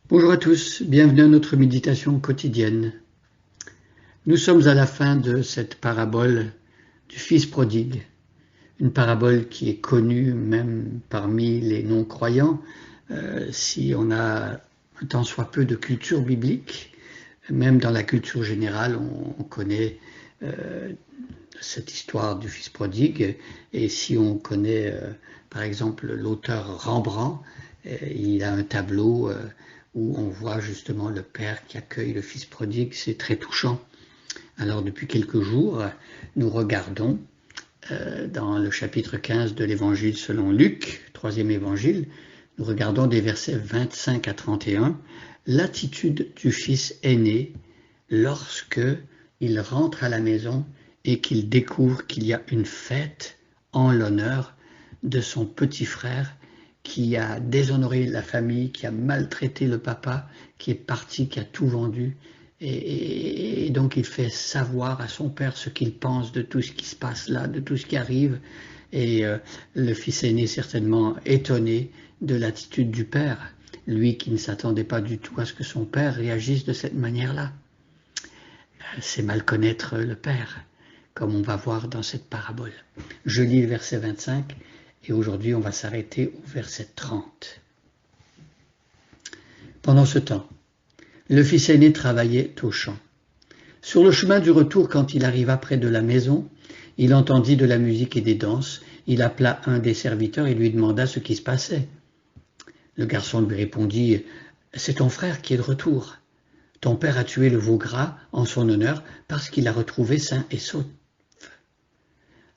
Bonjour à tous, bienvenue à notre méditation quotidienne. Nous sommes à la fin de cette parabole du Fils prodigue, une parabole qui est connue même parmi les non-croyants, si on a un tant soit peu de culture biblique, même dans la culture générale, on connaît cette histoire du Fils prodigue, et si on connaît par exemple l'auteur Rembrandt, il a un tableau où on voit justement le père qui accueille le fils prodigue, c'est très touchant. Alors depuis quelques jours, nous regardons dans le chapitre 15 de l'évangile selon Luc, troisième évangile, nous regardons des versets 25 à 31, l'attitude du fils aîné lorsque il rentre à la maison et qu'il découvre qu'il y a une fête en l'honneur de son petit frère qui a déshonoré la famille, qui a maltraité le papa, qui est parti, qui a tout vendu. Et donc il fait savoir à son père ce qu'il pense de tout ce qui se passe là, de tout ce qui arrive. Et le fils aîné certainement étonné de l'attitude du père, lui qui ne s'attendait pas du tout à ce que son père réagisse de cette manière-là. C'est mal connaître le père, comme on va voir dans cette parabole. Je lis le verset 25. Et aujourd'hui, on va s'arrêter au verset 30. Pendant ce temps, le fils aîné travaillait au champ. Sur le chemin du retour, quand il arriva près de la maison, il entendit de la musique et des danses. Il appela un des serviteurs et lui demanda ce qui se passait. Le garçon lui répondit « C'est ton frère qui est de retour. Ton père a tué le veau gras en son honneur parce qu'il l'a retrouvé sain et sauf. »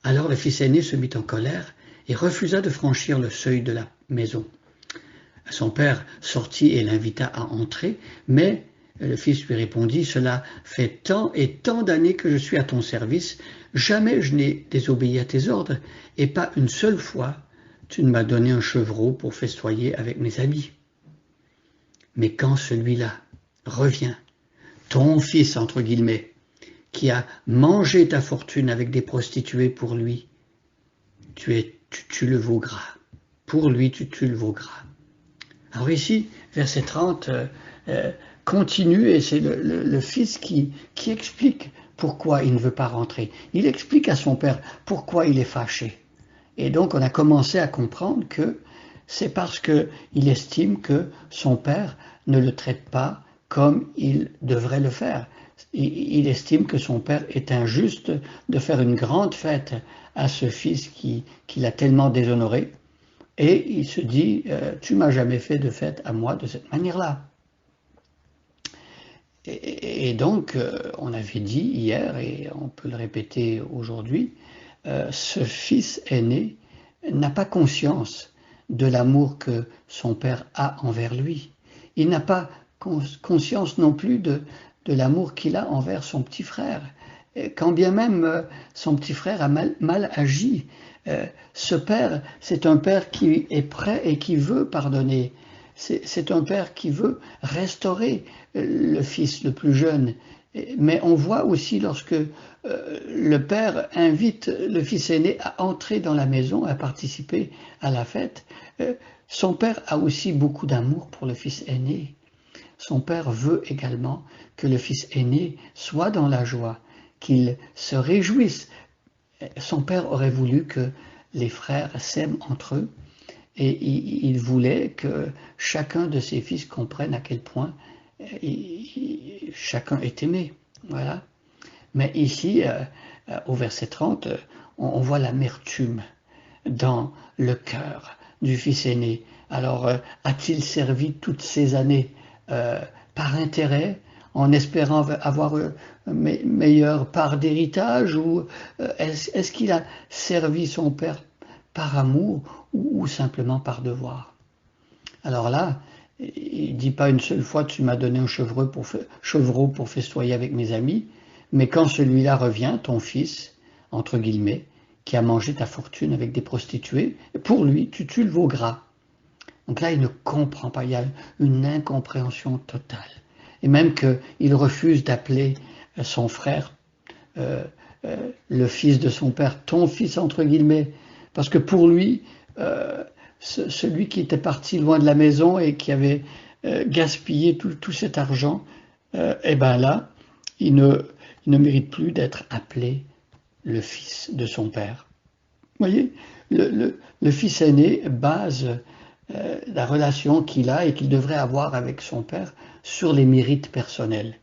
Alors le fils aîné se mit en colère et refusa de franchir le seuil de la maison. Son père sortit et l'invita à entrer, mais le fils lui répondit « Cela fait tant et tant d'années que je suis à ton service, jamais je n'ai désobéi à tes ordres, et pas une seule fois tu ne m'as donné un chevreau pour festoyer avec mes amis. Mais quand celui-là revient, ton fils, entre guillemets, qui a mangé ta fortune avec des prostituées pour lui, tu tues le veau gras. Pour lui, tu tues le veau gras. » Alors ici, verset 30 continue, et c'est le fils qui explique pourquoi il ne veut pas rentrer. Il explique à son père pourquoi il est fâché. Et donc on a commencé à comprendre que c'est parce qu'il estime que son père ne le traite pas comme il devrait le faire. Il estime que son père est injuste de faire une grande fête à ce fils qui l'a tellement déshonoré. Et il se dit, tu m'as jamais fait de fête à moi de cette manière-là. Et donc, on avait dit hier, et on peut le répéter aujourd'hui, ce fils aîné n'a pas conscience de l'amour que son père a envers lui. Il n'a pas conscience non plus de l'amour qu'il a envers son petit frère. Quand bien même son petit frère a mal agi, ce père, c'est un père qui est prêt et qui veut pardonner. C'est un père qui veut restaurer le fils le plus jeune. Mais on voit aussi lorsque le père invite le fils aîné à entrer dans la maison, à participer à la fête, son père a aussi beaucoup d'amour pour le fils aîné. Son père veut également que le fils aîné soit dans la joie, qu'il se réjouisse. Son père aurait voulu que les frères s'aiment entre eux, et il voulait que chacun de ses fils comprenne à quel point chacun est aimé. Voilà. Mais ici, au verset 30, on voit l'amertume dans le cœur du fils aîné. Alors, a-t-il servi toutes ces années par intérêt, en espérant avoir une meilleure part d'héritage, ou est-ce qu'il a servi son père par amour ou simplement par devoir? Alors là, il ne dit pas une seule fois « tu m'as donné un chevreau pour festoyer avec mes amis », mais quand celui-là revient, ton fils, entre guillemets, qui a mangé ta fortune avec des prostituées, pour lui, tu tues le veau gras. Donc là, il ne comprend pas, il y a une incompréhension totale. Et même qu'il refuse d'appeler son frère, le fils de son père, ton fils, entre guillemets, parce que pour lui, celui qui était parti loin de la maison et qui avait gaspiller tout cet argent, et ben là, il ne mérite plus d'être appelé le fils de son père. Vous voyez, le fils aîné base la relation qu'il a et qu'il devrait avoir avec son père sur les mérites personnels.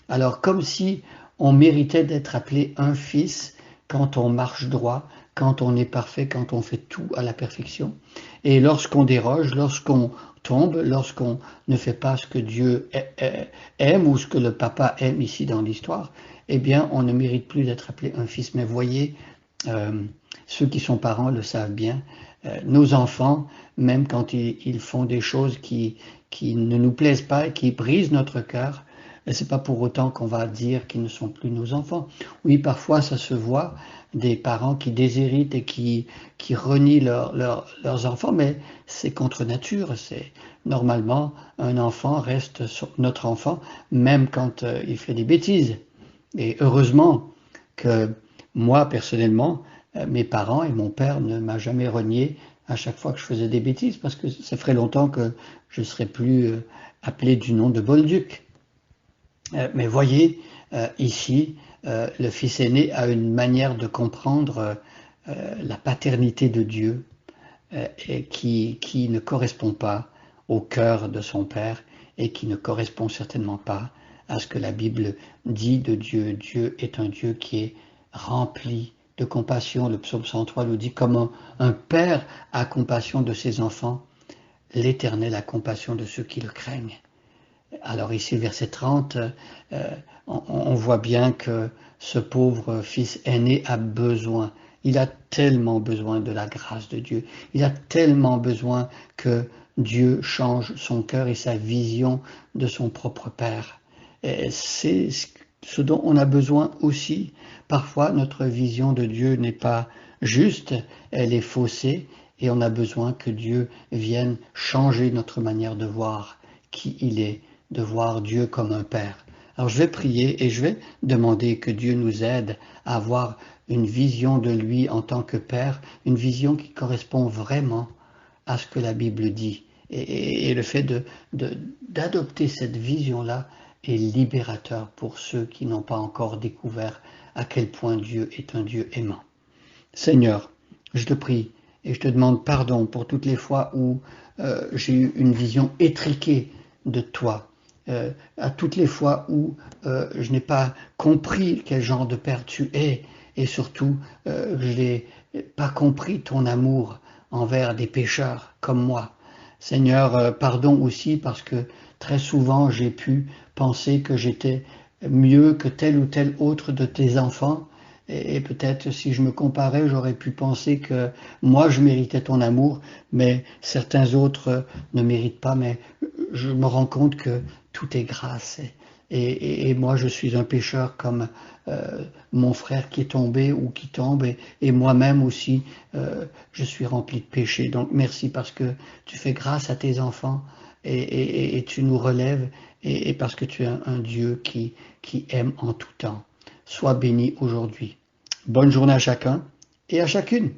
Alors, comme si on méritait d'être appelé un fils quand on marche droit, quand on est parfait, quand on fait tout à la perfection. Et lorsqu'on déroge, lorsqu'on tombe, lorsqu'on ne fait pas ce que Dieu aime ou ce que le papa aime ici dans l'histoire, eh bien, on ne mérite plus d'être appelé un fils. Mais voyez, ceux qui sont parents le savent bien, nos enfants, même quand ils font des choses qui ne nous plaisent pas et qui brisent notre cœur, c'est pas pour autant qu'on va dire qu'ils ne sont plus nos enfants. Oui, parfois ça se voit, des parents qui déshéritent et qui renient leurs enfants, mais c'est contre nature. C'est normalement un enfant reste notre enfant, même quand il fait des bêtises. Et heureusement que moi personnellement, mes parents et mon père ne m'a jamais renié à chaque fois que je faisais des bêtises, parce que ça ferait longtemps que je ne serais plus appelé du nom de Bolduc. Mais voyez, ici, le fils aîné a une manière de comprendre la paternité de Dieu et qui ne correspond pas au cœur de son père et qui ne correspond certainement pas à ce que la Bible dit de Dieu. Dieu est un Dieu qui est rempli de compassion. Le psaume 103 nous dit comme un père a compassion de ses enfants, l'Éternel a compassion de ceux qui le craignent. Alors ici, verset 30, on voit bien que ce pauvre fils aîné a besoin, il a tellement besoin de la grâce de Dieu, il a tellement besoin que Dieu change son cœur et sa vision de son propre père. C'est ce dont on a besoin aussi. Parfois, notre vision de Dieu n'est pas juste, elle est faussée, et on a besoin que Dieu vienne changer notre manière de voir qui il est, de voir Dieu comme un père. Alors je vais prier et je vais demander que Dieu nous aide à avoir une vision de lui en tant que père, une vision qui correspond vraiment à ce que la Bible dit. Et le fait d'adopter cette vision-là est libérateur pour ceux qui n'ont pas encore découvert à quel point Dieu est un Dieu aimant. Seigneur, je te prie et je te demande pardon pour toutes les fois où j'ai eu une vision étriquée de toi, à toutes les fois où je n'ai pas compris quel genre de père tu es, et surtout je n'ai pas compris ton amour envers des pécheurs comme moi. Seigneur, pardon aussi parce que très souvent j'ai pu penser que j'étais mieux que tel ou tel autre de tes enfants, et peut-être si je me comparais, j'aurais pu penser que moi je méritais ton amour, mais certains autres ne méritent pas. Mais je me rends compte que tout est grâce. Et moi je suis un pécheur comme mon frère qui est tombé ou qui tombe, et moi-même aussi je suis rempli de péché. Donc merci parce que tu fais grâce à tes enfants et tu nous relèves, et parce que tu es un Dieu qui aime en tout temps. Sois béni aujourd'hui. Bonne journée à chacun et à chacune.